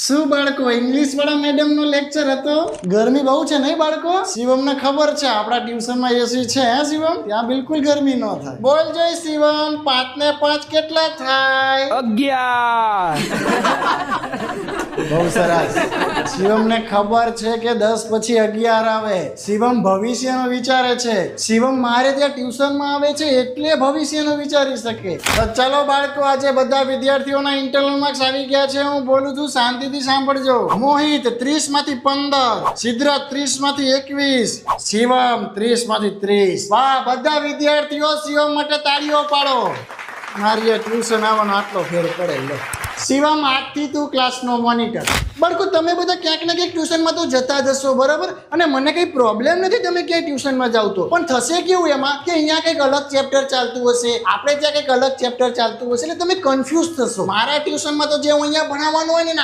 શું બાળકો ઇંગ્લિશ વાળા મેડમ નો લેક્ચર હતો? ગરમી બહુ છે નહીં બાળકો? શિવમ ને ખબર છે આપણા ટ્યુશન માં એસી છે હે શિવમ? ત્યાં બિલકુલ ગરમી ન થાય. બોલ જય શિવમ, 5 ને 5 કેટલા થાય? 11. બહુ સરસ. શિવમ ને ખબર છે કે 10 પછી 11 આવે. શિવમ ભવિષ્યનો વિચારે છે. શિવમ મારે ત્યાં ટ્યુશન માં આવે છે એટલે ભવિષ્યનો વિચારી શકે. તો ચલો બાળકો, આજે બધા વિદ્યાર્થીઓના ઇન્ટરનલ માર્ક્સ આવી ગયા છે. હું બોલું છું, શાંતિથી સાંભળજો. મોહિત 30 માંથી 15, સિદ્ધરાજ 30 માંથી 21, શિવમ 30 માંથી 30. વાહ, બધા વિદ્યાર્થીઓ શિવમ માટે તાળીઓ પાડો. મારી ટ્યુશન આવવાનો આટલો ફેર પડે. લે શિવમ, આજથી તું ક્લાસનો મોનિટર. બાળકો, તમે બધા ક્યાંક ને ક્યાંક ટ્યુશનમાં તો જતા જશો, બરાબર? અને મને કંઈ પ્રોબ્લેમ નથી તમે ક્યાંય ટ્યુશનમાં જાવ તો, પણ થશે કેવું એમાં કે અહીંયા કંઈક અલગ ચેપ્ટર ચાલતું હશે, આપણે ત્યાં કંઈક અલગ ચેપ્ટર ચાલતું હશે, એટલે તમે કન્ફ્યુઝ થશો. મારા ટ્યુશનમાં તો જે હું અહીંયા ભણાવવાનું હોય ને